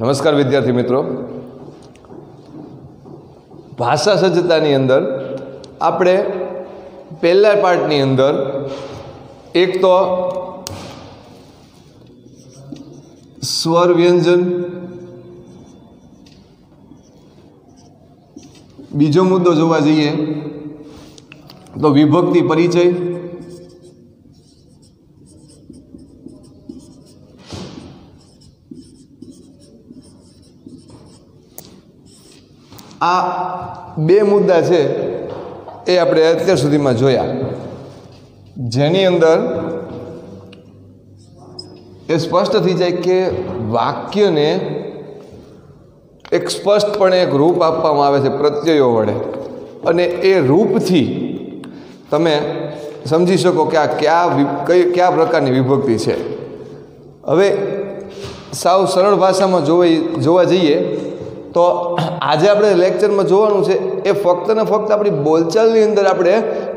નમસ્કાર વિદ્યાર્થી મિત્રો, ભાષા સજ્જતાની અંદર આપણે પહેલા પાર્ટની અંદર એક તો સ્વર વ્યંજન, બીજો મુદ્દો જોવા જઈએ તો વિભક્તિ પરિચય, આ બે મુદ્દા છે એ આપણે અત્યાર સુધીમાં જોયા, જેની અંદર એ સ્પષ્ટ થઈ જાય કે વાક્યને એક સ્પષ્ટપણે એક રૂપ આપવામાં આવે છે પ્રત્યયો વડે, અને એ રૂપથી તમે સમજી શકો કે આ કયા પ્રકારની વિભક્તિ છે. હવે સાવ સરળ ભાષામાં જોવા જઈએ તો આજે આપણે લેક્ચરમાં જોવાનું છે એ ફક્ત ને ફક્ત આપણી બોલચાલની અંદર આપણે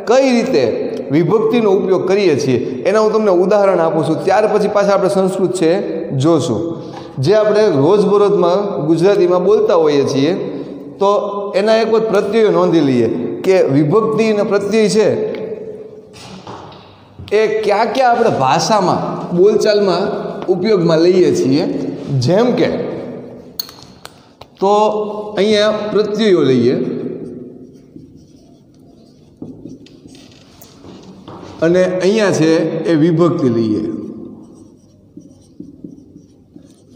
કઈ રીતે વિભક્તિનો ઉપયોગ કરીએ છીએ એના હું તમને ઉદાહરણ આપું છું. ત્યાર પછી પાછા આપણે સંસ્કૃત છે જોશું, જે આપણે રોજબરોજમાં ગુજરાતીમાં બોલતા હોઈએ છીએ. તો એના એક વખત પ્રત્યયો નોંધી લઈએ કે વિભક્તિ અને પ્રત્યય છે એ ક્યાં ક્યાં આપણે ભાષામાં બોલચાલમાં ઉપયોગમાં લઈએ છીએ. જેમ કે તો અહીંયા પ્રત્યયો લઈએ અને અહીંયા છે એ વિભક્તિ લઈએ,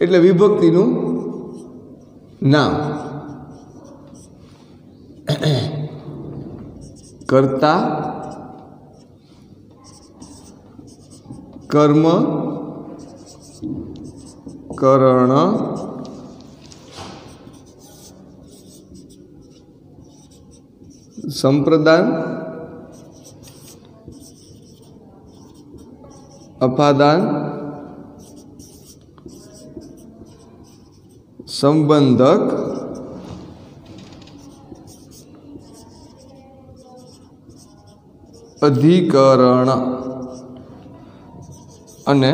એટલે વિભક્તિનું નામ કર્તા, કર્મ, કરણ, સંપ્રદાન, અપાદાન, સંબંધક, અધિકરણ અને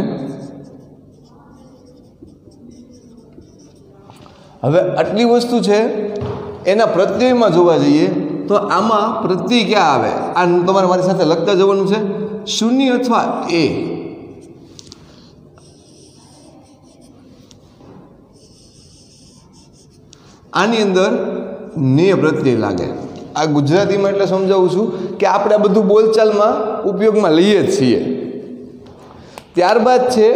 હવે આટલી વસ્તુ છે. એના પ્રત્યયમાં જોવા જઈએ તો આમાં પ્રત્યય ક્યાં આવે? આ તમારે મારી સાથે લખતા જવાનું છે, શૂન્ય અથવા એ. આની અંદર ને પ્રત્યય લાગે. આ ગુજરાતીમાં એટલે સમજાવું છું કે આપણે બધું બોલચાલમાં ઉપયોગમાં લઈએ જ છીએ. ત્યારબાદ છે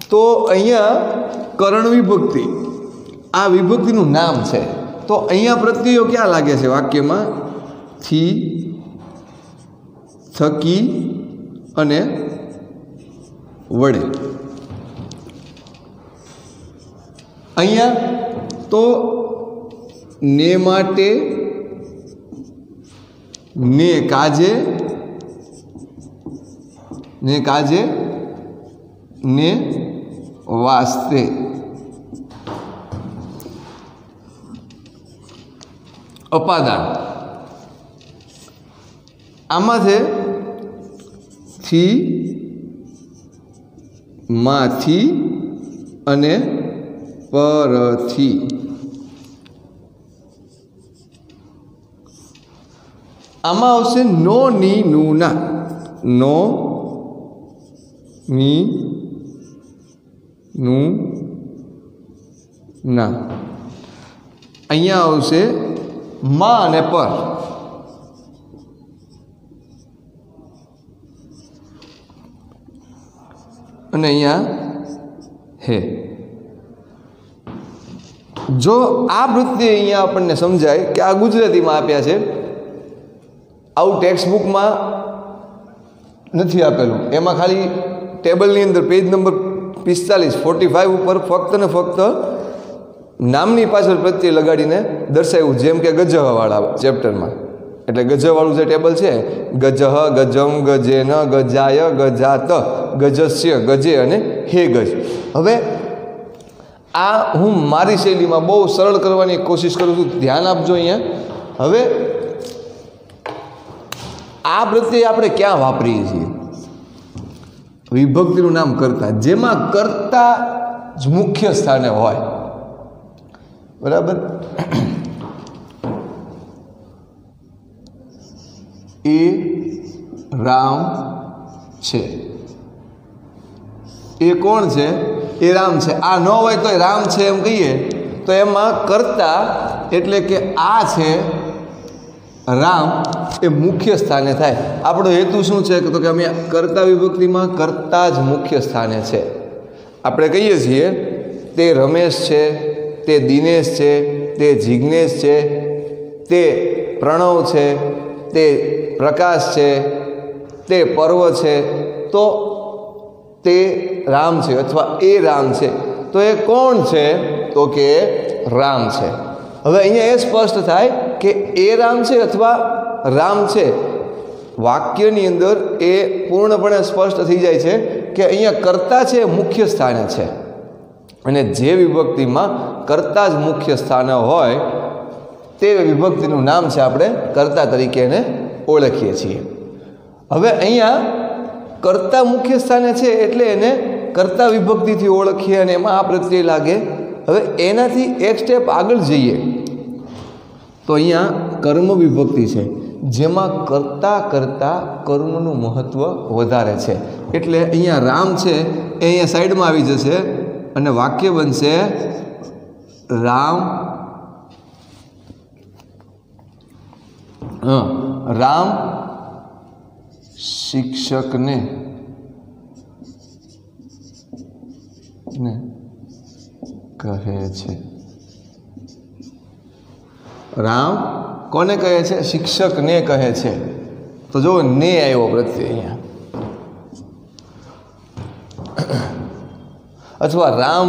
તો અહીંયા કરણ વિભક્તિ, આ વિભક્તિનું નામ છે. તો અહીંયા પ્રત્યયો ક્યાં લાગે છે વાક્યમાં? થી, થકી અને વડે. અહીંયા તો ને માટે, ને કાજે, ને કાજે, ને વાસ્તે. અપાદાન આમાં છે થી, માંથી અને પરથી. આમાં આવશે નો, ની, નું, ના. નો, ની, નું, ના. અહીંયા આવશે માં અને પર. અને અહીંયા હે. જો આ પ્રત્યય અહીંયા આપણને સમજાય કે આ ગુજરાતીમાં આપ્યા છે, આવું ટેક્સ્ટ બુકમાં નથી આપેલું. એમાં ખાલી ટેબલની અંદર પેજ નંબર 45 ઉપર ફક્ત ને ફક્ત નામની પાછળ પ્રત્યય લગાડીને દર્શાવ્યું, જેમ કે ગજહવાળા ચેપ્ટરમાં. એટલે ગજવાળું જે ટેબલ છે, ગજહ, ગજમ, ગજેન, ગજાય, ગજાત, ગજસ્ય, ગજે અને હે ગજ. હવે આ હું મારી શૈલીમાં બહુ સરળ કરવાની કોશિશ કરું છું, ધ્યાન આપજો અહીંયા. હવે આ પ્રત્યય આપણે ક્યાં વાપરીએ છીએ? વિભક્તિનું નામ કર્તા, જેમાં કર્તા જ મુખ્ય સ્થાને હોય, બરાબર. એ રામ છે, એ કોણ છે? એ રામ છે. આ ન હોય તો રામ છે એમ કહીએ તો એમાં કર્તા એટલે કે આ છે રામ એ મુખ્ય સ્થાને થાય. આપણો હેતુ શું છે તો કે અમે કર્તા વિભક્તિમાં કર્તા જ મુખ્ય સ્થાને છે. આપણે કહીએ છીએ તે રમેશ છે, તે દિનેશ છે, તે જિજ્ઞેશ છે, તે પ્રણવ છે, તે પ્રકાશ છે, તે પર્વ છે, તો તે રામ છે અથવા એ રામ છે. તો એ કોણ છે તો કે રામ છે. હવે અહીંયા એ સ્પષ્ટ થાય કે એ રામ છે અથવા રામ છે. વાક્યની અંદર એ પૂર્ણપણે સ્પષ્ટ થઈ જાય છે કે અહીંયા કર્તા છે મુખ્ય સ્થાને છે, અને જે વિભક્તિમાં કર્તા જ મુખ્ય સ્થાને હોય તે વિભક્તિનું નામ છે આપણે કર્તા તરીકે એને ઓળખીએ છીએ. હવે અહીંયા કર્તા મુખ્ય સ્થાને છે એટલે એને કર્તા વિભક્તિથી ઓળખીએ અને એમાં આ પ્રત્યય લાગે. હવે એનાથી એક સ્ટેપ આગળ જઈએ તો અહીંયા કર્મ વિભક્તિ છે, જેમાં કર્તા કરતાં કર્મનું મહત્ત્વ વધારે છે. એટલે અહીંયા રામ છે એ અહીંયા સાઈડમાં આવી જશે અને વાક્ય બનશે રામ રામ શિક્ષકને કહે છે. રામ કોને કહે છે? શિક્ષકને કહે છે. તો જો ને આવ્યો પ્રત્યય અહીંયા, અથવા રામ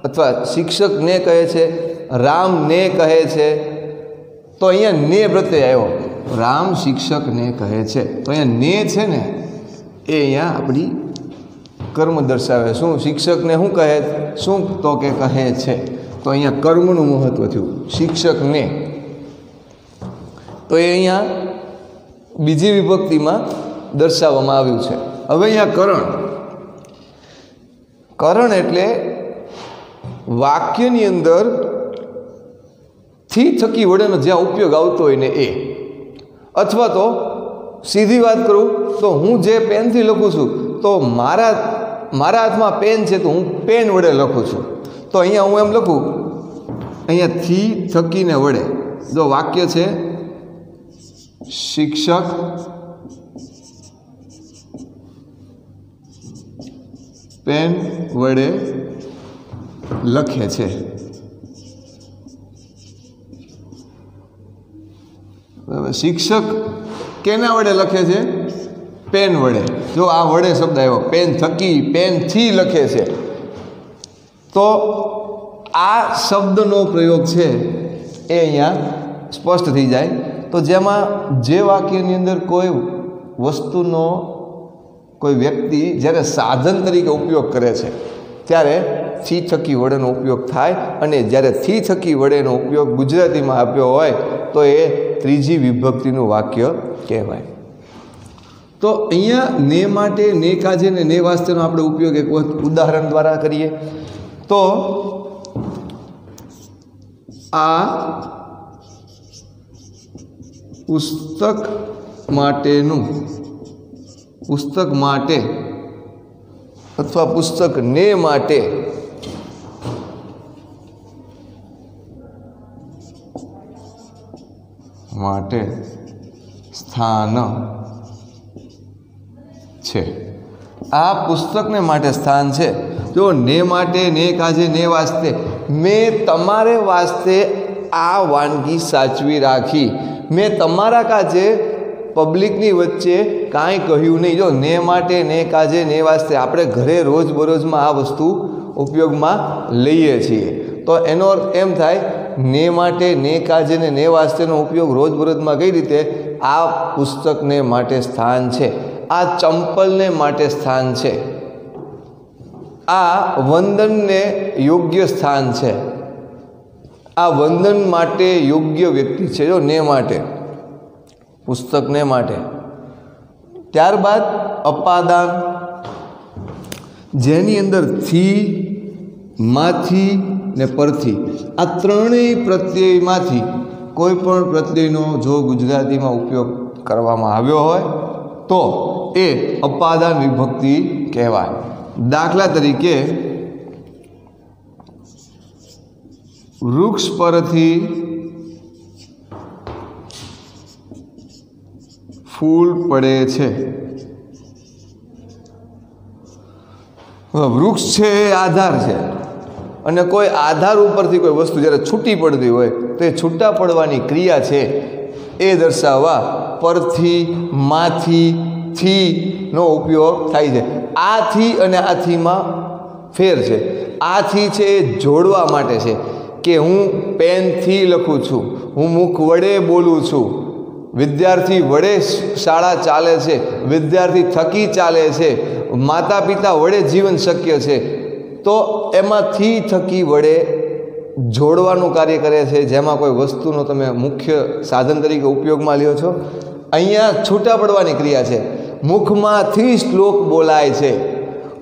અથવા શિક્ષકને કહે છે, રામને કહે છે, તો અહીંયા ને પ્રત્યય આવ્યો. રામ શિક્ષકને કહે છે તો અહીંયા ને છે ને એ અહીંયા આપણી કર્મ દર્શાવે. શું શિક્ષકને શું કહે? શું તો કે કહે છે. તો અહીંયા કર્મનું મહત્વ થયું શિક્ષકને. તો એ અહીંયા બીજી વિભક્તિમાં દર્શાવવામાં આવ્યું છે. હવે અહીંયા કરણ, કરણ એટલે વાક્યની અંદર થી થકી વડેનો જ્યાં ઉપયોગ આવતો હોય ને એ, અથવા તો સીધી વાત કરું તો હું જે પેનથી લખું છું તો મારા હાથમાં પેન છે તો હું પેન વડે લખું છું. તો અહીંયા હું એમ લખું, અહીંયા થી થકીને વડે. જો વાક્ય છે શિક્ષક પેન વડે લખે છે. શિક્ષક કેના વડે લખે છે? પેન વડે. જો આ વડે શબ્દ આવ્યો, પેન થકી, પેનથી લખે છે. તો આ શબ્દનો પ્રયોગ છે એ અહીંયા સ્પષ્ટ થઈ જાય. તો જેમાં જે વાક્યની અંદર કોઈ વસ્તુનો કોઈ વ્યક્તિ જ્યારે સાધન તરીકે ઉપયોગ કરે છે ત્યારે થી થકી વડેનો ઉપયોગ થાય, અને જ્યારે થી થકી વડેનો ઉપયોગ ગુજરાતીમાં આપ્યો હોય તો એ ત્રીજી વિભક્તિનું વાક્ય કહેવાય. તો અહીંયા ને માટે, ને કાજે ને ને વાસ્તેનો આપણે ઉપયોગ એક વખત ઉદાહરણ દ્વારા કરીએ તો આ પુસ્તક માટેનું, પુસ્તક માટે અથવા પુસ્તક ને માટે સ્થાન છે. આ પુસ્તકને માટે સ્થાન છે. જો ને માટે, ને કાજે, ને વાસ્તે, મેં તમારે વાસ્તે આ વાનગી સાચવી રાખી, મેં તમારા કાજે પબ્લિકની વચ્ચે કાંઈ કહ્યું નહીં. જો ને માટે, ને કાજે, ને વાસ્તે આપણે ઘરે રોજબરોજમાં આ વસ્તુ ઉપયોગમાં લઈએ છીએ. તો એનો અર્થ એમ થાય ને માટે, ને કાજે ને ને વાસ્તેનો ઉપયોગ રોજબરોજમાં કઈ રીતે? આ પુસ્તકને માટે સ્થાન છે, આ ચંપલને માટે સ્થાન છે, આ વંદનને યોગ્ય સ્થાન છે, આ વંદન માટે યોગ્ય વ્યક્તિ છે. જો ને માટે, પુસ્તકને માટે. ત્યારબાદ અપાદાન, જેની અંદર થી माथी ने परथी आ त्रणेय प्रत्ययमांथी कोई पण प्रत्ययनो जो गुजराती में उपयोग करवामां आव्यो होय तो ए अपादान विभक्ति कहेवाय। दाखला तरीके वृक्ष परथी फूल पड़े छे। वृक्ष छे आधार छे अने कोई आधार उपरथी कोई वस्तु ज्यारे छूटी पड़ती होय तो छूटा पड़वानी क्रिया छे ए दर्शाववा परथी माथी थी नो उपयोग थाय छे। आ थी अने आ थी मां फेर छे। आ थी छे जोड़वा माटे छे कि हूँ पेन थी लखूँ छूँ, हूँ मुख वडे बोलूँ छूँ, विद्यार्थी वडे शाळा चाले छे, विद्यार्थी थकी चाले छे, माता पिता वडे जीवन शक्य छे। तो एमां थी थकी वडे जोड़वानुं कार्य करे छे जेमां कोई वस्तुनो तमे मुख्य साधन तरीके उपयोगमां ल्यो छो। अहींया छूटा पड़वानी क्रिया छे। मुखमांथी श्लोक बोलाय छे,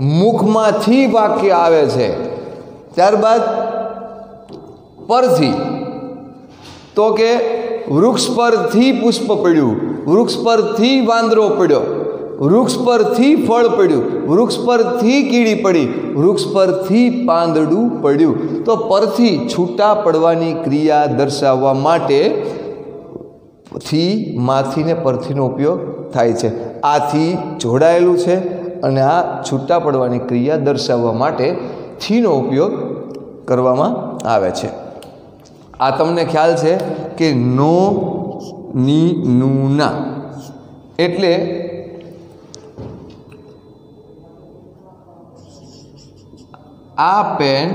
मुखमांथी वाक्य आवे छे। त्यारबाद परथी तो के वृक्ष परथी पुष्प पड्युं, वृक्ष परथी वांदरो पड्यो, वृक्ष परथी फळ पड्युं, वृक्ष परथी कीड़ी पड़ी, वृक्ष परथी પાંદડું પડ્યું। तो परथी छूटा पड़वानी क्रिया दर्शाववा माटे थी माथी ने परथीनो उपयोग थाय छे। आथी जोड़ायेलुं छे अने आ छूटा पड़वानी क्रिया दर्शाववा माटे थीनो उपयोग करवामां आवे छे। आ तमने ख्याल छे कि नो नी नू ना एटले आ पेन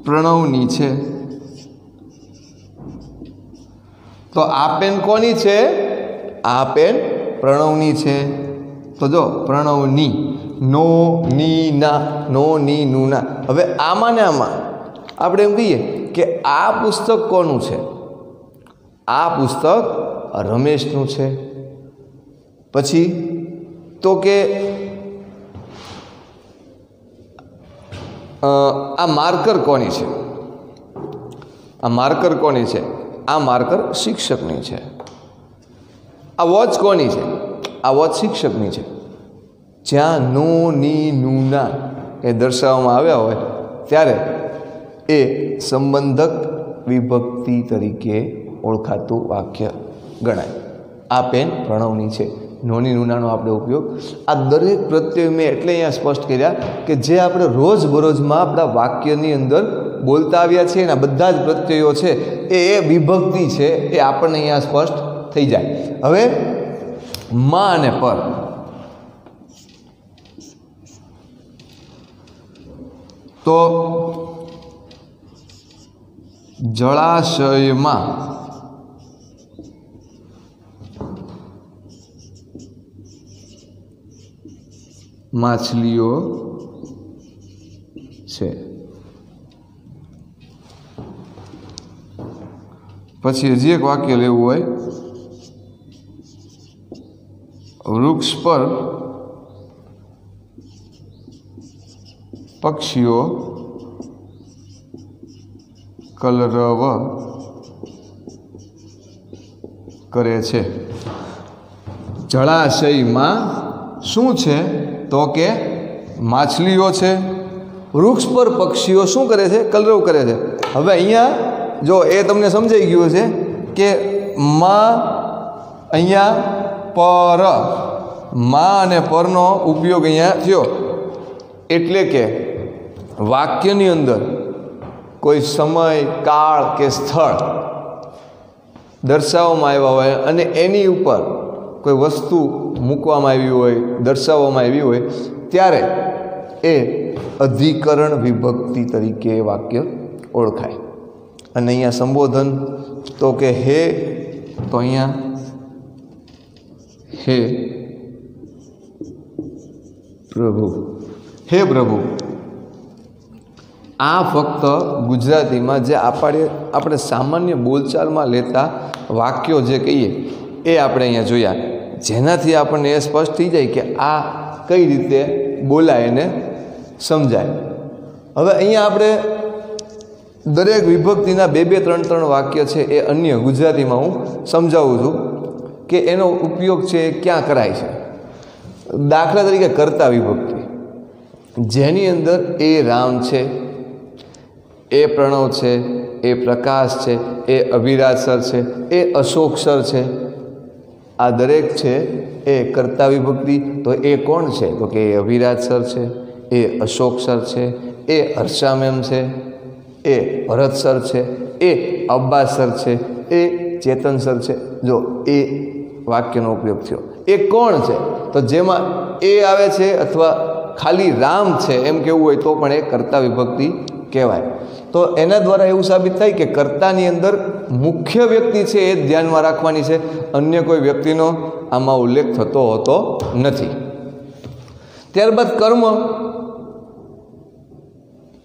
प्रणवनी छे। तो आ पेन कोनी छे? आ पेन प्रणवनी छे। तो जो प्रणवनी नो नी ना, नो नी नू ना। हवे आमा ने आमा आपणे एम कहीए कि आ पुस्तक कोનું છે? आ पुस्तक रमेशનું છે। પછી तो के आ मार्कर कोनी छे? आ मार्कर कोनी छे? आ मार्कर शिक्षकनी छे। आ वॉच कोनी छे? आ वॉच शिक्षकनी छे। ज्यां नो नी नू ना ए दर्शाववामां आव्या होय त्यारे ए संबंधक विभक्ति तरीके ओळखातुं वाक्य गणाय। आ पेन प्रणवनी छे। नोनी नूनानो आपणे उपयोग आ दरेक प्रत्यय में एटले अहींया स्पष्ट कर्या कि जे आपणे रोजबरोजमां आपणा वाक्यनी अंदर बोलता आव्या छे एना बधा ज प्रत्ययो छे ए विभक्ति छे ए आपणे अहींया स्पष्ट थई जाय। हवे मां अने पर तो जलाशयमां माछलीओ छे। पछी हजी एक वाक्य लेवुं होय वृक्ष पर पक्षीओ कलरव करे छे। जलाशयमां शुं छे? तो के माछलीओ छे। वृक्ष पर पक्षीओ शुं करे छे? कलरव करे छे। हवे अहींया जो ए तमने समजाई गयुं छे के मां अहींया पर मां अने परनो उपयोग अहींया थयो एटले के वाक्यनी अंदर कोई समय काल के स्थळ दर्शाववामां आव्या होय अने एनी उपर कोई वस्तु मूकवामां आवी होय दर्शाववामां आवी होय त्यारे ए अधिकरण विभक्ति तरीके वाक्य ओळखाय। अने अहींया संबोधन तो के हे तो अहींया हे प्रभु, हे प्रभु। आ फक्त गुजराती में जे आपणे सामान्य बोलचाल में लेता वाक्यों जे कहीए ए आपणे अहींया जोया जेनाथी आपणे ए स्पष्ट थई जाय कि आ કઈ રીતે બોલાય એને સમજાય. હવે અહીંયા આપણે દરેક વિભક્તિના 2-3 વાક્ય છે એ અન્ય ગુજરાતીમાં હું સમજાવું છું કે એનો ઉપયોગ છે એ ક્યાં કરાય છે. દાખલા તરીકે કર્તા વિભક્તિ, જેની અંદર એ રામ છે, એ પ્રણવ છે, એ પ્રકાશ છે, એ અભિરાજ સર છે, એ અશોક સર છે, આ દરેક છે એ કર્તા વિભક્તિ. તો એ કોણ છે? તો કે એ અભિરાજ સર છે, એ અશોક સર છે, એ હર્ષા મેમ છે, એ ભરત સર છે, એ અબ્બાસ સર છે, એ ચેતન સર છે. જો એ વાક્યનો ઉપયોગ થયો. એ કોણ છે? તો જેમાં એ આવે છે અથવા ખાલી રામ છે એમ કહેવું હોય તો પણ એ કર્તા વિભક્તિ કહેવાય. તો એના દ્વારા એવું સાબિત થાય કે કર્તાની અંદર મુખ્ય વ્યક્તિ છે એ ધ્યાનમાં રાખવાની છે, અન્ય કોઈ વ્યક્તિનો આમાં ઉલ્લેખ થતો હોતો નથી. ત્યારબાદ કર્મ.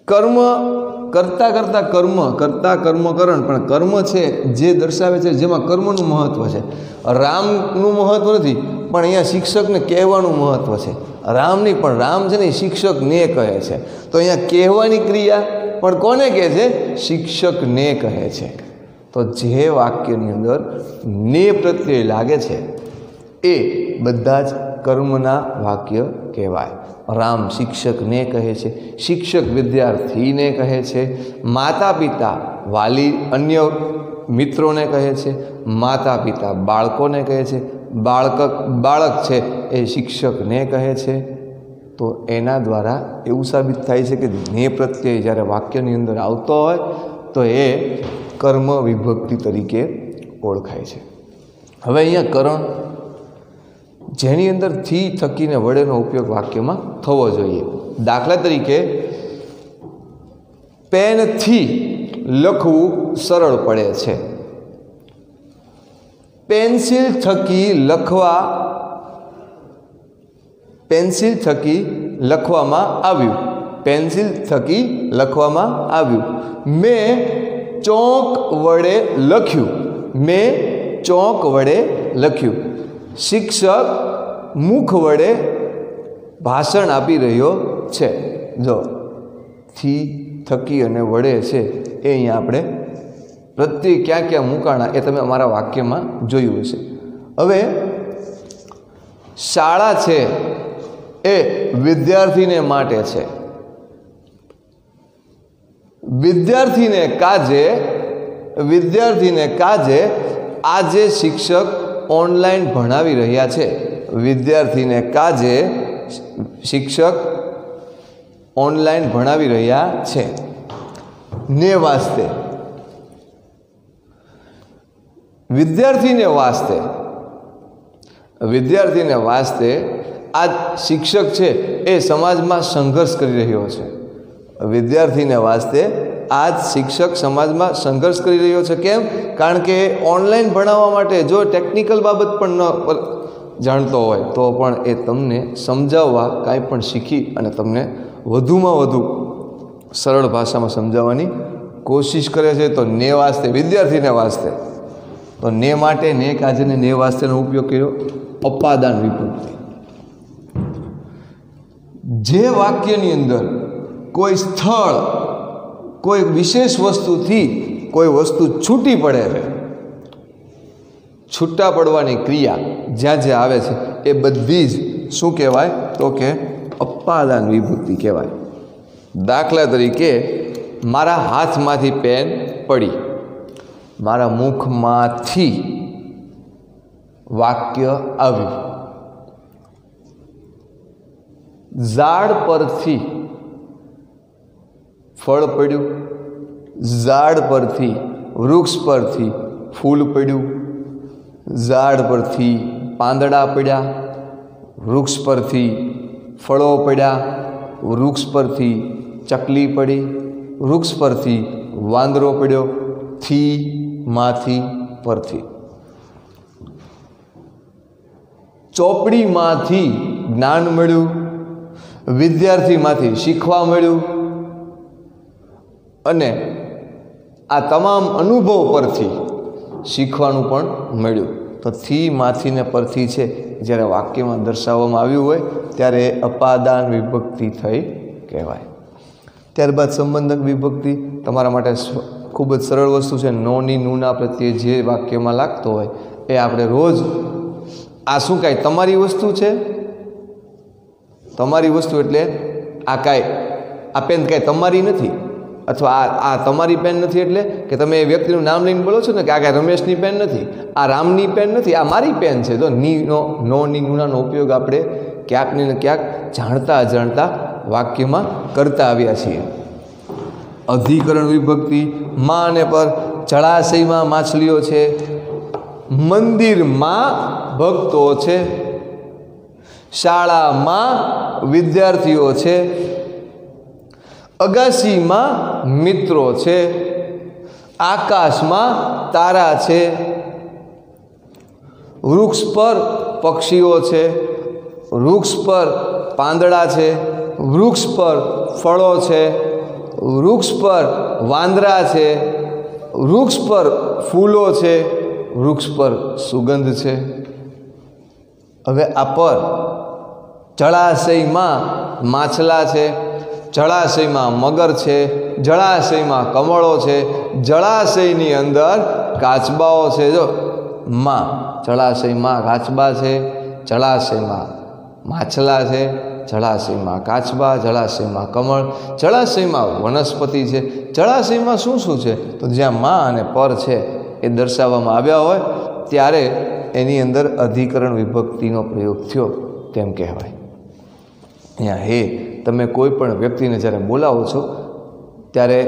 કર્મ કરતા કરતા કર્મ, કરતા કર્મકરણ, પણ કર્મ છે જે દર્શાવે છે જેમાં કર્મનું મહત્ત્વ છે. રામનું મહત્ત્વ નથી, પણ અહીંયા શિક્ષકને કહેવાનું મહત્ત્વ છે. રામ નહીં, પણ રામ છે ને શિક્ષકને કહે છે. તો અહીંયા કહેવાની ક્રિયા પણ કોને કહે છે? શિક્ષકને કહે છે. તો જે વાક્યની અંદર ને પ્રત્યય લાગે છે એ બધા જ કર્મના વાક્ય કહેવાય. રામ શિક્ષકને કહે છે, શિક્ષક વિદ્યાર્થીને કહે છે, માતા પિતા વાલી અન્ય મિત્રોને કહે છે, માતા પિતા બાળકોને કહે છે, બાળક છે એ શિક્ષકને કહે છે. તો એના દ્વારા એવું સાબિત થાય છે કે ને પ્રત્યય જ્યારે વાક્યની અંદર આવતો હોય તો એ કર્મ વિભક્તિ તરીકે ઓળખાય છે. હવે અહીંયા કરણ, જેની અંદર થી થકીને વડેનો ઉપયોગ વાક્યમાં થવો જોઈએ. દાખલા તરીકે પેનથી લખવું સરળ પડે છે. પેન્સિલ થકી લખવામાં આવ્યું. પેન્સિલ થકી લખવામાં આવ્યું. મેં ચોક વડે લખ્યું. મેં ચોક વડે લખ્યું. શિક્ષક મુખ વડે ભાષણ આપી રહ્યો છે. જો થી થકી અને વડે છે એ અહીંયા આપણે પ્રત્યે ક્યાં ક્યાં મૂકાણા એ તમે અમારા વાક્યમાં જોયું હશે. હવે શાળા છે એ વિદ્યાર્થીને માટે છે. વિદ્યાર્થીને કાજે આજે શિક્ષક ઓનલાઈન ભણાવી રહ્યા છે. વિદ્યાર્થીને કાજે શિક્ષક ઓનલાઈન ભણાવી રહ્યા છે. ને વાસ્તે, વિદ્યાર્થીને વાસ્તે આ શિક્ષક છે એ સમાજમાં સંઘર્ષ કરી રહ્યો છે. વિદ્યાર્થીને વાસ્તે આ શિક્ષક સમાજમાં સંઘર્ષ કરી રહ્યો છે. કેમ? કારણ કે ઓનલાઈન ભણાવવા માટે જો ટેકનિકલ બાબત પણ ન જાણતો હોય તો પણ એ તમને સમજાવવા કાંઈ પણ શીખી અને તમને વધુમાં વધુ સરળ ભાષામાં સમજાવવાની કોશિશ કરે છે. તો ને વાસ્તે, વિદ્યાર્થીને વાસ્તે, તો ને માટે ને કાજે ને વાસ્તેનો ઉપયોગ કર્યો. અપાદાન વિભક્તિ, જે વાક્યની અંદર કોઈ સ્થળ, કોઈ વિશેષ વસ્તુથી કોઈ વસ્તુ છૂટી પડે છે, છૂટા પડવાની ક્રિયા જ્યાં જ્યાં આવે છે એ બધી જ શું કહેવાય? તો કે અપાદાન વિભક્તિ કહેવાય. દાખલા તરીકે મારા હાથમાંથી પેન પડી. મારા મુખમાંથી વાક્ય આવ્યું. ઝાડ પરથી ફળ પડ્યું. ઝાડ પરથી, વૃક્ષ પરથી ફૂલ પડ્યું. ઝાડ પરથી પાંદડા પડ્યા. વૃક્ષ પરથી ફળો પડ્યા. વૃક્ષ પરથી ચકલી પડી. વૃક્ષ પરથી વાંદરો પડ્યો. થી, માંથી, પરથી. ચોપડીમાંથી જ્ઞાન મળ્યું. વિદ્યાર્થીમાંથી શીખવા મળ્યું. અને આ તમામ અનુભવ પરથી શીખવાનું પણ મળ્યું. તો થી, માંથી ને પરથી છે જ્યારે વાક્યમાં દર્શાવવામાં આવ્યું હોય ત્યારે અપાદાન વિભક્તિ થઈ કહેવાય. ત્યારબાદ સંબંધક વિભક્તિ તમારા માટે ખૂબ જ સરળ વસ્તુ છે. નોની નૂના પ્રત્યે જે વાક્યમાં લાગતો હોય એ આપણે રોજ આ શું કાંઈ તમારી વસ્તુ છે, તમારી વસ્તુ એટલે આ કાંઈ આ પેન કાંઈ તમારી નથી, અથવા આ તમારી પેન નથી એટલે કે તમે એ વ્યક્તિનું નામ લઈને બોલો છો ને કે આ કાંઈ રમેશની પેન નથી, આ રામની પેન નથી, આ મારી પેન છે. તો નોની નૂનાનો ઉપયોગ આપણે ક્યાંક ને ક્યાંક જાણતા અજાણતા વાક્યમાં કરતા આવ્યા છીએ. અધિકરણ વિભક્તિ માં અને પર. જળાશયમાં માછલીઓ છે, મંદિરમાં ભક્તો છે, શાળામાં વિદ્યાર્થીઓ છે, અગાસીમાં મિત્રો છે, આકાશમાં તારા છે, વૃક્ષ પર પક્ષીઓ છે, વૃક્ષ પર પાંદડા છે, વૃક્ષ પર ફળો છે, વૃક્ષ પર વાંદરા છે, વૃક્ષ પર ફૂલો છે, વૃક્ષ પર સુગંધ છે. હવે આ પર જળાશયમાં માછલા છે, જળાશયમાં મગર છે, જળાશયમાં કમળો છે, જળાશયની અંદર કાચબાઓ છે. જો માં જળાશયમાં કાચબા છે, જળાશયમાં માછલા છે, જળાશયમાં કાચબા, જળાશયમાં કમળ, જળાશયમાં વનસ્પતિ છે. જળાશયમાં શું શું છે તો જ્યાં માં અને પર છે એ દર્શાવવામાં આવ્યા હોય ત્યારે એની અંદર અધિકરણ વિભક્તિનો પ્રયોગ થયો તેમ કહેવાય. અહીંયા હે તમે કોઈ પણ વ્યક્તિને જ્યારે બોલાવો છો ત્યારે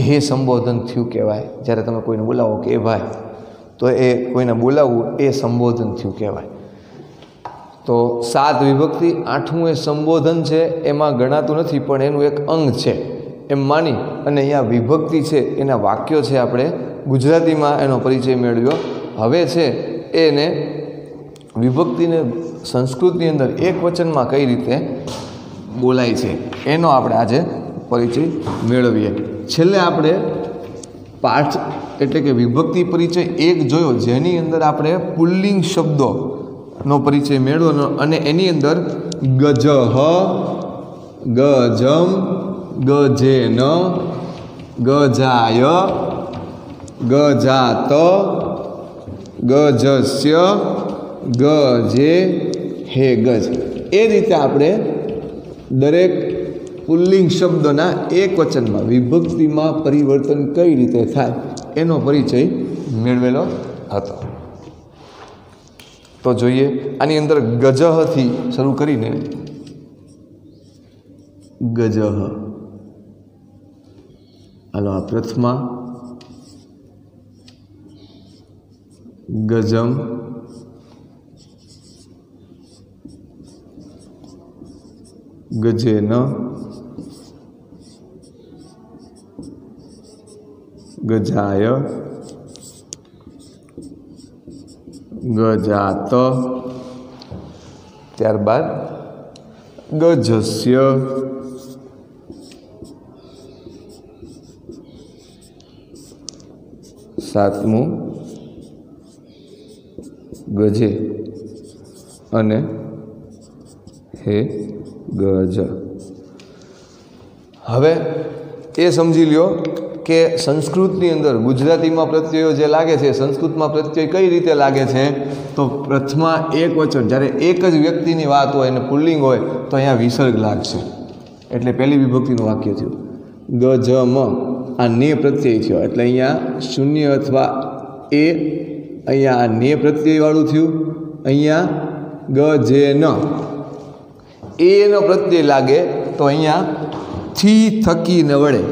હે સંબોધન થયું કહેવાય. જ્યારે તમે કોઈને બોલાવો કે એ ભાઈ, તો એ કોઈને બોલાવવું એ સંબોધન થયું કહેવાય. તો 7 વિભક્તિ, 8મું એ સંબોધન છે, એમાં ગણાતું નથી પણ એનું એક અંગ છે એમ માની અને અહીંયા વિભક્તિ છે એના વાક્યો છે આપણે ગુજરાતીમાં એનો પરિચય મેળવ્યો. હવે છે એને વિભક્તિને સંસ્કૃતની અંદર એક વચનમાં કઈ રીતે બોલાય છે એનો આપણે આજે પરિચય મેળવીએ. છેલ્લે આપણે પાઠ એટલે કે વિભક્તિ પરિચય 1 જોયો, જેની અંદર આપણે પુલ્લિંગ શબ્દોનો પરિચય મેળવવાનો અને એની અંદર ગજહ, ગજમ, ગજેન, ગજાય, ગજાત, ગજસ્ય, ગજે, હે ગજ, એ રીતે આપણે દરેક પુલ્લિંગ શબ્દના એક વચનમાં વિભક્તિમાં પરિવર્તન કઈ રીતે થાય એનો પરિચય મેળવેલો હતો. તો જોઈએ આની અંદર ગજહથી શરૂ કરીને ગજહ, હાલો આ પ્રથમા, ગજમ, ગજેન, ગજાય, ગજાત, ત્યારબાદ ગજસ્ય, સાતમું ગજે અને હે ગજ. હવે એ સમજી લ્યો કે સંસ્કૃતની અંદર ગુજરાતીમાં પ્રત્યયો જે લાગે છે સંસ્કૃતમાં પ્રત્યય કઈ રીતે લાગે છે. તો પ્રથમા એક વચન જ્યારે એક જ વ્યક્તિની વાત હોય અને પુલ્લિંગ હોય તો અહીંયા વિસર્ગ લાગશે એટલે પહેલી વિભક્તિનું વાક્ય થયું. ગજમ આ ને પ્રત્યય થયો એટલે અહીંયા શૂન્ય અથવા એ, અહીંયા આ ને પ્રત્યયવાળું થયું. અહીંયા ગજેન એનો પ્રત્યય લાગે તો અહીંયા થી થકીને વડે,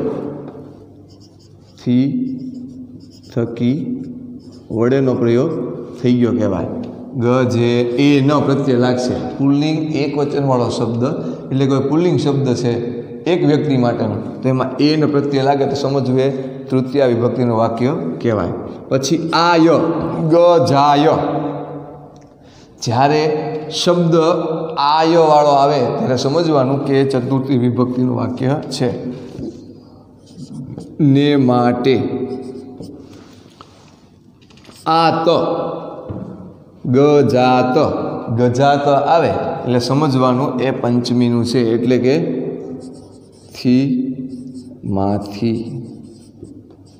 થી થકી વડેનો પ્રયોગ થઈ ગયો કહેવાય. ગજે એનો પ્રત્યય લાગશે. પુલ્લિંગ એક વચનવાળો શબ્દ એટલે કોઈ પુલ્લિંગ શબ્દ છે એક વ્યક્તિ માટેનો તો એમાં એનો પ્રત્યય લાગે તો સમજવું એ તૃતીય વિભક્તિનું વાક્ય કહેવાય. પછી આય, ગજાય, જ્યારે શબ્દ આય વાળો આવે ત્યારે સમજવાનું કે ચતુર્થી વિભક્તિનું વાક્ય છે. ને માટે, આ તો ગજાત, ગજાત આવે એટલે સમજવાનું એ પંચમીનું છે, એટલે કે થી માંથી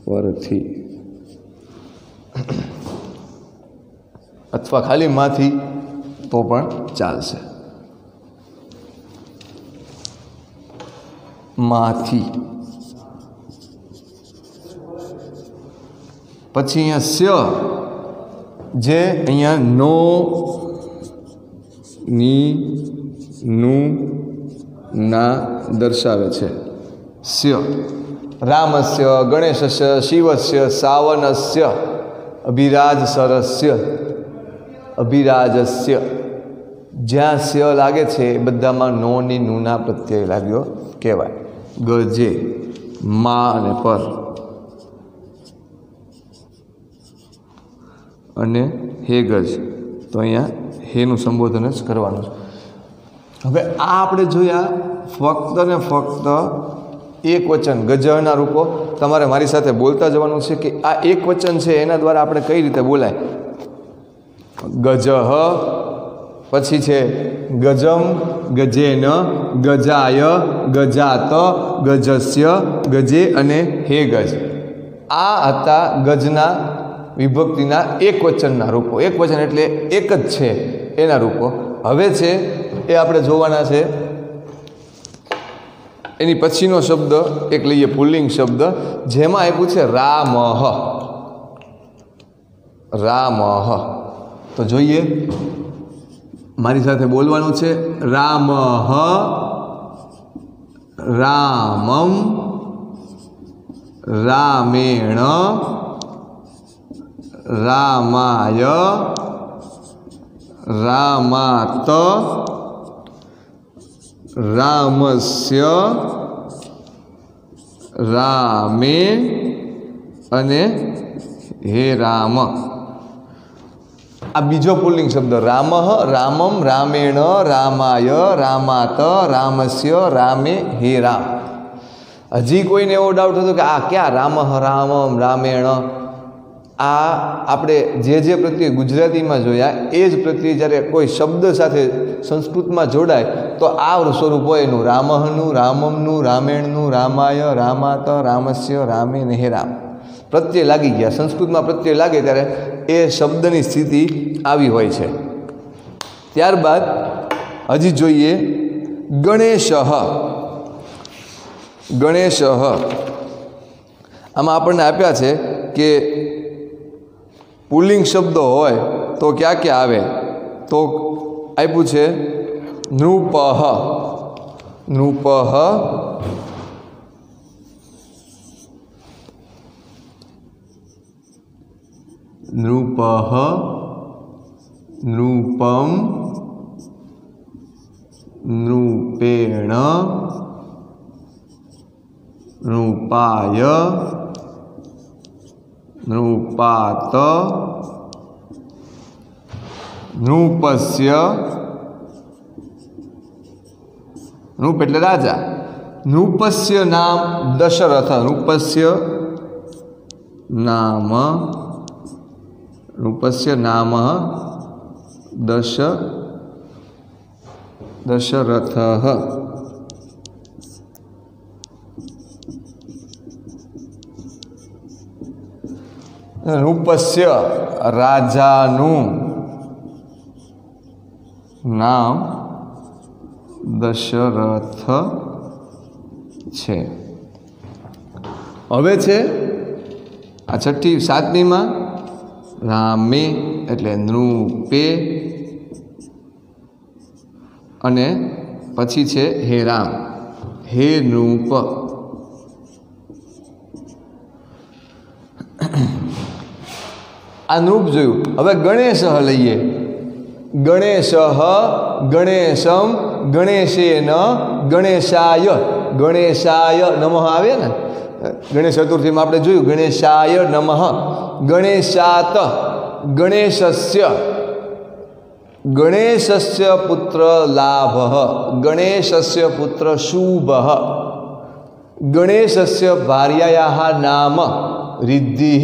પરથી અથવા ખાલી માંથી તો પણ ચાલશે. માંથી. પછી અહીંયા સ્ય, જે અહીંયા નો, ની, નું, ના દર્શાવે છે. સ્ય. રામસ્ય, ગણેશસ્ય, શિવસ્ય, સાવનસ્ય, અભિરાજ સરસ્ય, અભિરાજસ્ય. જ્યાં સ્ય લાગે છે એ બધામાં નો ની નુના પ્રત્યય લાગ્યો કહેવાય. ગજે, મા અને પર, અને હે ગજ, તો અહીંયા હેનું સંબોધન જ કરવાનું છે. હવે આ આપણે જોયા ફક્ત ને ફક્ત એક વચન ગજના રૂપો. તમારે મારી સાથે બોલતા જવાનું છે કે આ એક વચન છે એના દ્વારા આપણે કઈ રીતે બોલાય. ગજહ, પછી છે ગજમ, ગજેન, ગજાય, ગજાત, ગજસ્ય, ગજે અને હે ગજ. આ હતા ગજના વિભક્તિના એક વચનના રૂપો. એક વચન એટલે એક જ છે એના રૂપો. હવે છે એ આપણે જોવાના છે એની પછીનો શબ્દ એક લઈએ, પુલ્લિંગ શબ્દ, જેમાં આપ્યું છે રામહ. રામહ. તો જોઈએ, મારી સાથે બોલવાનું છે. રામહ, રામમ, રામેણ, રામાય, રામાત, રામસ્ય, રામે અને હે રામ. આ બીજો પુલ્લિંગ શબ્દ. રામઃ, રામમ, રામેણ, રામાય, રામાત, રામસ્ય, રામે હે રામ. હજી કોઈને એવો ડાઉટ હતો કે આ ક્યાં રામઃ, રામમ, રામેણ? આ આપણે જે પ્રત્યય ગુજરાતીમાં જોયા એ જ પ્રત્યય જ્યારે કોઈ શબ્દ સાથે સંસ્કૃતમાં જોડાય તો આ સ્વરૂપ હોય એનું. રામહનું, રામમનું, રામેણનું, રામાય, રામાત, રામસ્ય, રામે ને હે રામ. પ્રત્યય લાગી ગયા. સંસ્કૃતમાં પ્રત્યય લાગે ત્યારે એ શબ્દની સ્થિતિ આવી હોય છે. ત્યારબાદ હજી જોઈએ ગણેશ. ગણેશ, આમાં આપણને આપ્યા છે કે પુલ્લિંગ શબ્દો હોય તો ક્યાં ક્યાં આવે. તો આપ્યું છે નૃપઃ. નૃપઃ, નૃપઃ, નૃપમ, નૃપેણ, નૃપાય, નૃપાત, નૃપસ્ય. નૃપ એટલે રાજા. નૃપસ્ય નામ દશરથ. નૃપસ્ય નામ, નૃપસ્ય નામ દશરથ. નૃપસ્ય રાજાનું નામ દશરથ છે. હવે છે આ છઠ્ઠી સાતમીમાં રામે એટલે નૃપે, અને પછી છે હે રામ, હે નૃપ. આ નૃપ જોયું. હવે ગણેશ લઈએ. ગણેશ, ગણેશમ, ગણેશેન, ગણેશાય. ગણેશાય નમઃ આવે ને ગણેશ ચતુર્થીમાં આપણે જોયું. ગણેશાય નમઃ. ગણેશાત, ગણેશસ્ય, ગણેશસ્ય પુત્ર લાભ, ગણેશસ્ય પુત્ર શુભ, ગણેશસ્ય ભાર્યાયાઃ નામ રિદ્ધિ,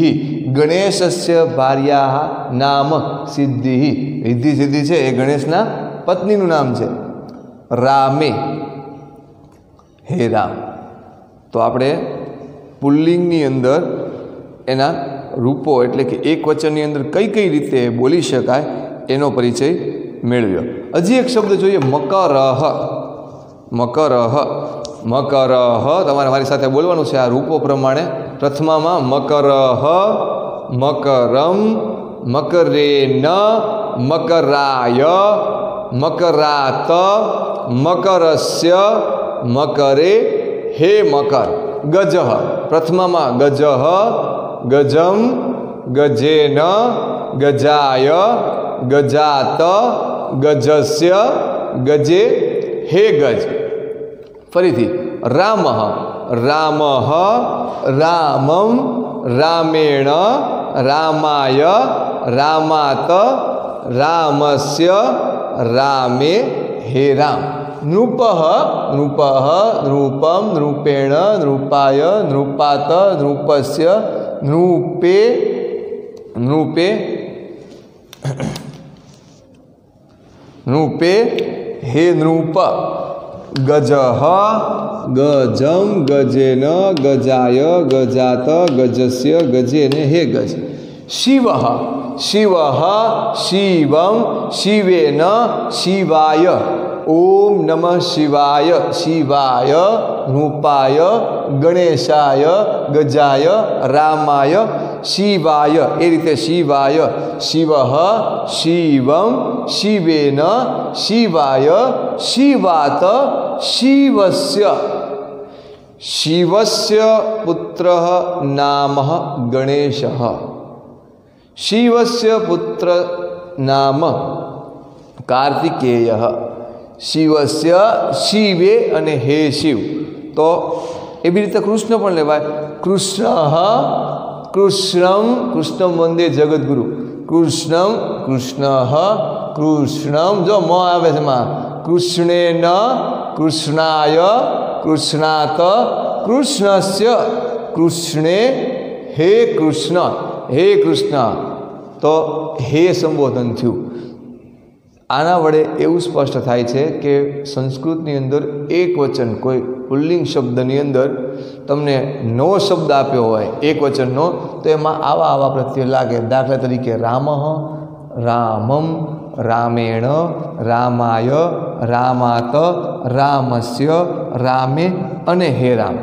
ગણેશસ્ય ભાર્યા નામ સિદ્ધિ, રિદ્ધિ સિદ્ધિ છે એ ગણેશના પત્નીનું નામ છે. રામે, હે રામ. તો આપણે પુલ્લિંગની અંદર એના રૂપો એટલે કે એક વચનની અંદર કઈ કઈ રીતે બોલી શકાય એનો પરિચય મેળવ્યો. હજી એક શબ્દ જોઈએ, મકરહ. મકરહ, મકરહ તમારે મારી સાથે બોલવાનું છે આ રૂપો પ્રમાણે. પ્રથમામાં મકરહ, મકરમ, મકરેન, મકરાય, મકરાત, મકરસ્ય, મકરે, હે મકર. ગજઃ, પ્રથમામાં ગજઃ, ગજમ, ગજેન, ગજાય, ગજાત, ગજસ્ય, ગજે, હે ગજ. ફરીથી રામઃ, રામઃ, રામમ, રામેણ, રામાય, રામાત, રામસ્ય, રામે, હે રામ. નૃપઃ, નૃપઃ, નૃપમ, નૃપેણ, નૃપાય, નૃપાત, નૃપસ્ય, નૃપે, નૃપે, નૃપે, હે નૃપ. ગજઃ, ગજમ, ગજેન, ગજાય, ગજાત, ગજસ્ય, ગજેન, હે ગજ. શિવઃ, શિવઃ, શિવમ, શિવેન, શિવાય. ઓમ નમઃ શિવાય, શિવાય, રૂપાય, ગણેશાય, ગજાય, રામાય, શિવાય. એ રીતે શિવાય, શિવઃ, શિવમ, શિવેન, શિવાય, શિવાત, શિવસ્ય. શિવસ્ય પુત્ર નામ ગણેશ. શિવસ્ય પુત્ર નામ કાર્તિકેય. શિવસ્ય, શિવે અને હે શિવ. તો એવી રીતે કૃષ્ણ પણ લેવાય. કૃષ્ણ, કૃષ્ણમ, કૃષ્ણમ વંદે જગદગુરુ. કૃષ્ણમ, કૃષ્ણ, કૃષ્ણમ, જો મ આવે છે એમાં. કૃષ્ણેન, કૃષ્ણાય, કૃષ્ણાત, કૃષ્ણસ્ય, કૃષ્ણે, હે કૃષ્ણ, હે કૃષ્ણ. તો હે સંબોધન થયું. આના વડે એવું સ્પષ્ટ થાય છે કે સંસ્કૃતની અંદર એક વચન કોઈ પુલ્લિંગ શબ્દની અંદર તમને નવો શબ્દ આપ્યો હોય એક વચનનો, તો એમાં આવા આવા પ્રત્યય લાગે. દાખલા તરીકે રામઃ, રામમ, રામેણ, રામાય, રામાત, રામસ્ય, રામે અને હે રામ.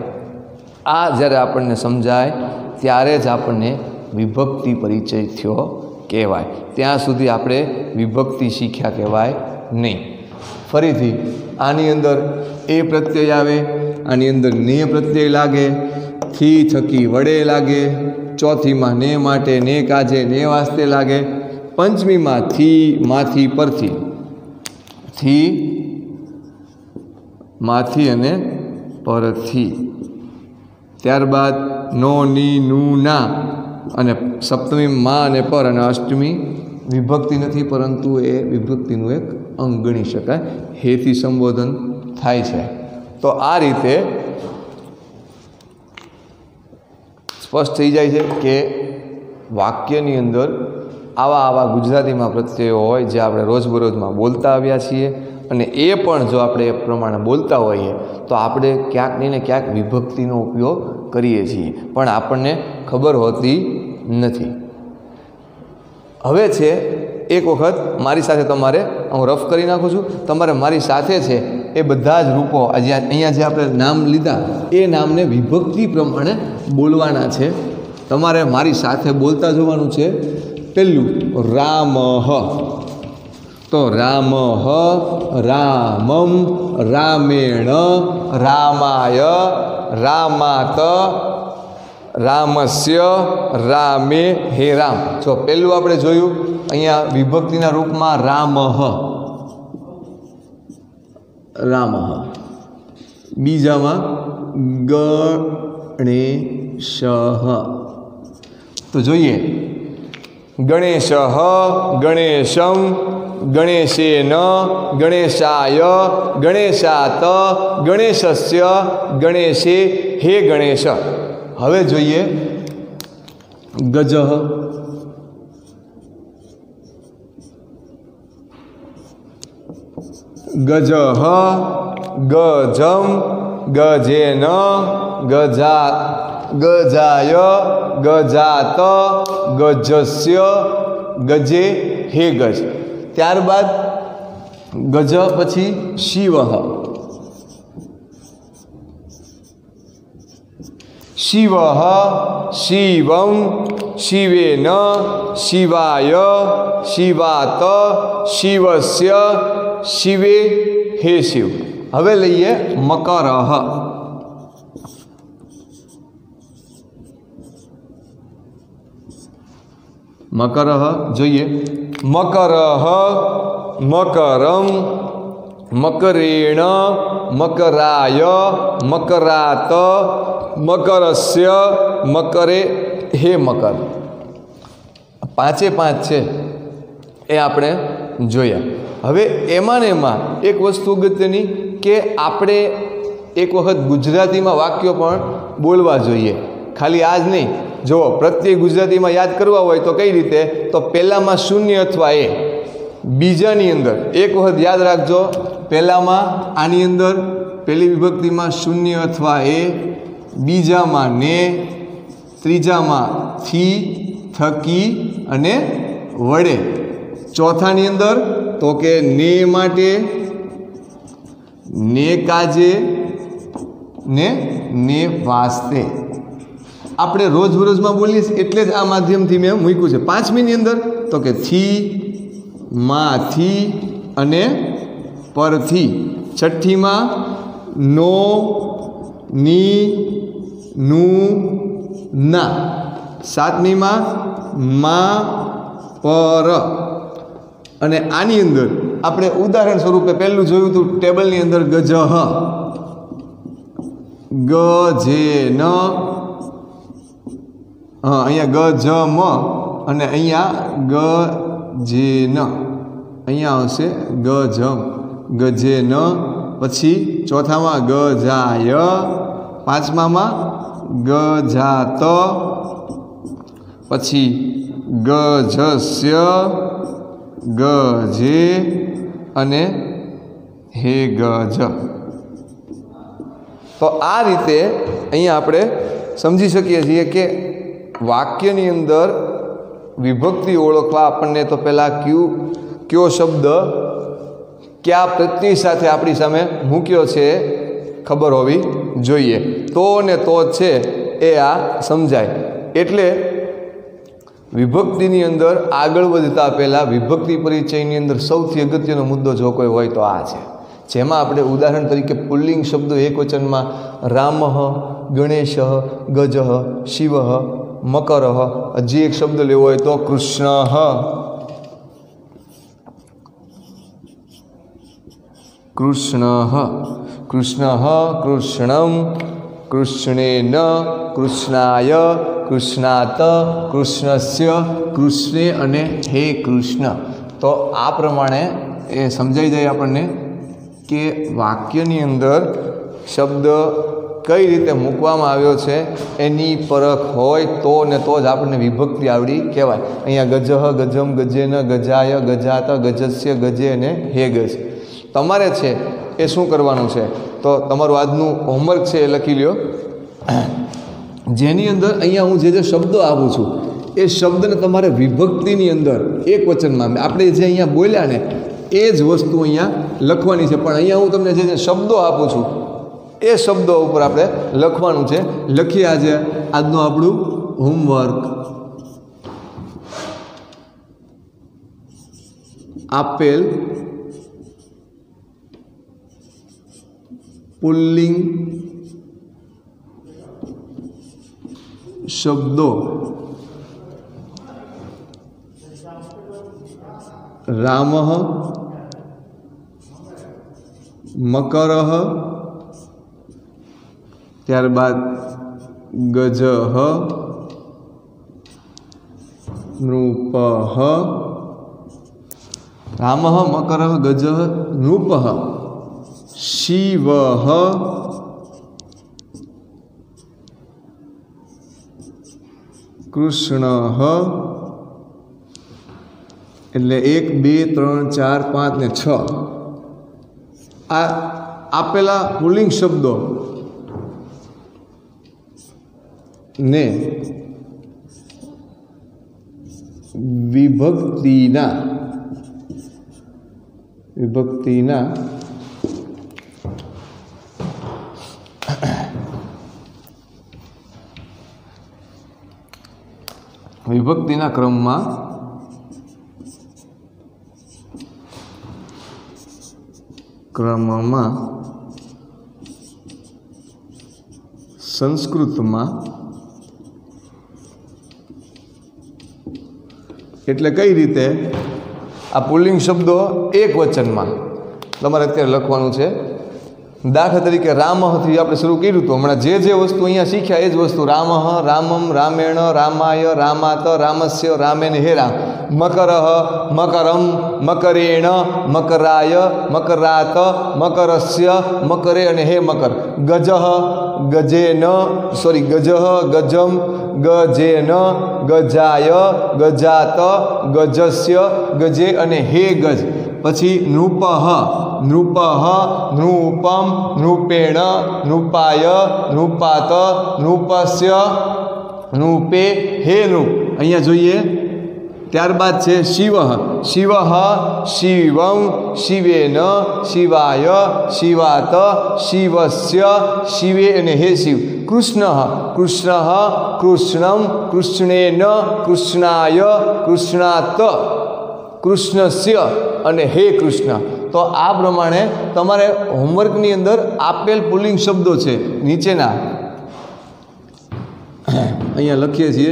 આ જ્યારે આપણને સમજાય ત્યારે જ આપણને વિભક્તિ પરિચય થયો કહેવાય. ત્યાં સુધી આપણે વિભક્તિ શીખ્યા કહેવાય નહીં. ફરીથી આની અંદર એ પ્રત્યય આવે, આની અંદર ને પ્રત્યય લાગે, થી થકી વડે લાગે, ચોથીમાં ને માટે, ને કાજે, ને વાસ્તે લાગે, પંચમીમાં થી માથી પરથી, થી માથી અને પરથી, ત્યારબાદ નો, ની, નું, ના, અને સપ્તમી માં અને પર, અને અષ્ટમી વિભક્તિ નથી પરંતુ એ વિભક્તિનું એક અંગ ગણી શકાય. હેથી સંબોધન થાય છે. તો આ રીતે સ્પષ્ટ થઈ જાય છે કે વાક્યની અંદર આવા આવા ગુજરાતીમાં પ્રત્યયો હોય જે આપણે રોજબરોજમાં બોલતા આવ્યા છીએ, અને એ પણ જો આપણે એ પ્રમાણે બોલતા હોઈએ તો આપણે ક્યાંક ને ક્યાંક વિભક્તિનો ઉપયોગ કરીએ છીએ, પણ આપણને ખબર હોતી નથી. હવે છે એક વખત મારી સાથે તમારે હું રફ કરી નાખું છું, તમારે મારી સાથે છે એ બધા જ રૂપો અહીંયા જે આપણે નામ લીધા એ નામને વિભક્તિ પ્રમાણે બોલવાના છે. તમારે મારી સાથે બોલતા જવાનું છે. પહેલું રામઃ, તો રામઃ, રામમ, રામેણ, રામાય, રામાત, રામસ્ય, રામે, હે રામ. જો પહેલું આપણે જોયું અહીંયા વિભક્તિના રૂપમાં રામઃ, રામઃ. બીજામાં ગણેશ. તો જોઈએ ગણેશ, ગણેશમ, ગણેશેન, ગણેશાય, ગણેશાત, ગણેશસ્ય, ગણેશે, હે ગણેશ. હવે જોઈએ गजः, गजः, गजम, गजेन, गजा, गजाय, गजात, गजस्य, गजे, हे गज। ત્યારબાદ गज પછી शिवः, शिवः, शिवं, शिवेन, शिवाय, शिवात, शिवस्य, शिवे, हे शिव। હવે લઈએ મકરઃ। મકરઃ જોઈએ। મકરઃ, મકરમ, મકરેણ, મકરાય, મકરાત, મકરસ્ય, મકરે, હે મકર। પાંચે પાંચ છે એ આપણે જોયા। હવે એમાં ને એમાં એક વસ્તુ અગત્યની કે આપણે એક વખત ગુજરાતીમાં વાક્યો પણ બોલવા જોઈએ, ખાલી આ જ નહીં। જો પ્રત્યેક ગુજરાતીમાં યાદ કરવા હોય તો કઈ રીતે, તો પહેલામાં શૂન્ય અથવા એ, બીજાની અંદર એક વખત યાદ રાખજો, પહેલામાં આની અંદર પહેલી વિભક્તિમાં શૂન્ય અથવા એ, બીજામાં ને, ત્રીજામાં થી, થકી અને વડે, ચોથાની અંદર તો કે ને માટે, ને કાજે ને વાસ્તે। આપણે રોજબરોજમાં બોલીએ એટલે જ આ માધ્યમથી મેં મૂક્યું છે। પાંચમીની અંદર તો કે થી, માંથી અને પરથી। છઠ્ઠીમાં નો, ની, નું, ના। સાતમીમાં માં, પર। અને આની અંદર આપણે ઉદાહરણ સ્વરૂપે પહેલું જોયું હતું ટેબલની અંદર ગજઃ, ગજેન, હા અહીંયા ગજમ અને અહીંયા ગજેન, અહીંયા આવશે ગજમ, ગજેન। પછી ચોથામાં ગજાય, પાંચમામાં ગજાત, પછી ગજસ્ય, ગજે અને હે ગજ। તો આ રીતે અહીંયા આપણે સમજી શકીએ છીએ કે વાક્યની અંદર વિભક્તિ ઓળખવા આપણને તો પહેલાં કયો શબ્દ કયા પ્રત્યય સાથે આપણી સામે મૂક્યો છે ખબર હોવી જોઈએ, તો ને તો જ છે એ આ સમજાય। એટલે વિભક્તિની અંદર આગળ વધતા પહેલાં વિભક્તિ પરિચયની અંદર સૌથી અગત્યનો મુદ્દો જો કોઈ હોય તો આ છે, જેમાં આપણે ઉદાહરણ તરીકે પુલ્લિંગ શબ્દો એકવચનમાં રામઃ, ગણેશ, ગજઃ, શિવ, મકર, હજી એક શબ્દ લેવો હોય તો કૃષ્ણ, કૃષ્ણ, કૃષ્ણ, કૃષ્ણમ, કૃષ્ણેન, કૃષ્ણાય, કૃષ્ણાત, કૃષ્ણસ્ય, કૃષ્ણે અને હે કૃષ્ણ। તો આ પ્રમાણે એ સમજાઈ જાય આપણને કે વાક્યની અંદર શબ્દ કઈ રીતે મૂકવામાં આવ્યો છે એની પરખ હોય તો ને તો જ આપણને વિભક્તિ આવડી કહેવાય। અહીંયા ગજઃ, ગજમ, ગજેન, ગજાય, ગજાત, ગજસ્ય, ગજે અને હે ગજ। તમારે છે એ શું કરવાનું છે, તો તમારું આજનું હોમવર્ક છે એ લખી લ્યો, જેની અંદર અહીંયા હું જે શબ્દો આપું છું એ શબ્દને તમારે વિભક્તિની અંદર એક વચનમાં આપણે જે અહીંયા બોલ્યા ને એ જ વસ્તુ અહીંયા લખવાની છે, પણ અહીંયા હું તમને જે શબ્દો આપું છું એ શબ્દો ઉપર આપણે લખવાનું છે। લખીએ આજે આજનું આપણું હોમવર્ક। આપેલ પુલ્લિંગ શબ્દો રામઃ, મકરઃ, ત્યારબાદ ગજઃ, નૃપઃ, રામઃ, મકરઃ, ગજઃ, નૃપઃ, શિવઃ, કૃષ્ણ એટલે 1 2 3 4 5 ને 6 આ આપેલા પુલ્લિંગ શબ્દો ને વિભક્તિના ક્રમમાં સંસ્કૃતમાં એટલે કઈ રીતે આ પુલ્લિંગ શબ્દો એક વચનમાં તમારે અત્યારે લખવાનું છે. દાખલા તરીકે રામથી આપણે શરૂ કર્યું હતું. હમણાં જે વસ્તુ અહીંયા શીખ્યા એ જ વસ્તુ રામ રામમ રામેણ રામાય રામાત રામસ્ય રામેન હે રામ મકરઃ મકરમ મકરેણ મકરાય મકરાત મકરસ્ય મકરે અને હે મકર ગજઃ ગજેન ગજઃ ગજમ ગજેન ગજાય ગજાત ગજસ્ય ગજે અને હે ગજ. પછી નૃપઃ નૃપઃ નૃપમ નૃપેણ નૃપાય નૃપાત નૃપસ્ય નૃપે હે નૃપ. અહીંયા જોઈએ. ત્યારબાદ છે શિવ શિવ શિવં શિવેન શિવાય શિવાત શિવસ્ય શિવે અને હે શિવ. કૃષ્ણ કૃષ્ણ કૃષ્ણમ કૃષ્ણેન કૃષ્ણાય કૃષ્ણાત કૃષ્ણસ્ય અને હે કૃષ્ણ. તો આ પ્રમાણે તમારે હોમવર્કની અંદર આપેલ પુલ્લિંગ શબ્દો છે નીચેના અહીંયા લખીએ છીએ.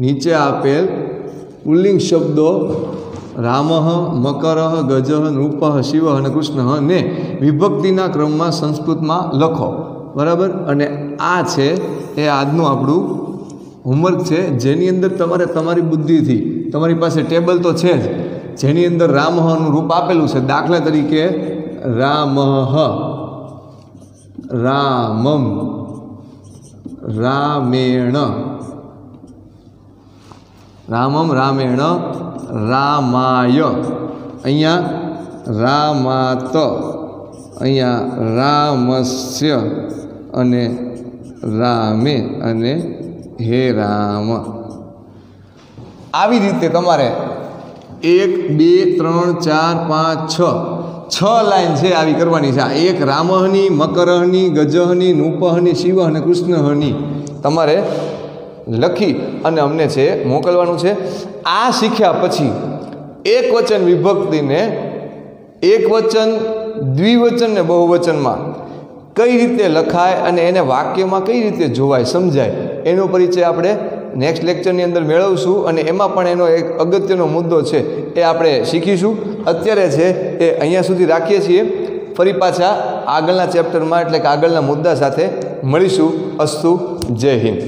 નીચે આપેલ પુલ્લિંગ શબ્દો રામ મકર ગજ નૃપ શિવ અને કૃષ્ણ ને વિભક્તિના ક્રમમાં સંસ્કૃતમાં લખો. બરાબર. અને આ છે એ આજનું આપણું હોમવર્ક છે, જેની અંદર તમારે તમારી બુદ્ધિથી, તમારી પાસે ટેબલ તો છે જ, જેની અંદર રામનું રૂપ આપેલું છે. દાખલા તરીકે રામ રામમ રામેણ રામમ રામેણ રામાય, અહીંયા રામાત, અહીંયા રામસ્ય અને રામે અને હે રામ. આવી રીતે તમારે 1 2 3 4 5 6 લાઈન છે આવી કરવાની છે. એક રામહની, મકરહની, ગજહની, નૃપહની, શિવ અને કૃષ્ણહની તમારે લખી અને અમને છે મોકલવાનું છે. આ શીખ્યા પછી એક વચન વિભક્તિને એક વચન, દ્વિવચન ને બહુવચનમાં કઈ રીતે લખાય અને એને વાક્યમાં કઈ રીતે જોવાય, સમજાય, એનો પરિચય આપણે નેક્સ્ટ લેક્ચરની અંદર મેળવશું. અને એમાં પણ એનો એક અગત્યનો મુદ્દો છે એ આપણે શીખીશું. અત્યારે છે એ અહીંયા સુધી રાખીએ છીએ. ફરી પાછા આગળના ચેપ્ટરમાં એટલે કે આગળના મુદ્દા સાથે મળીશું. અસ્તુ. જય હિન્દ.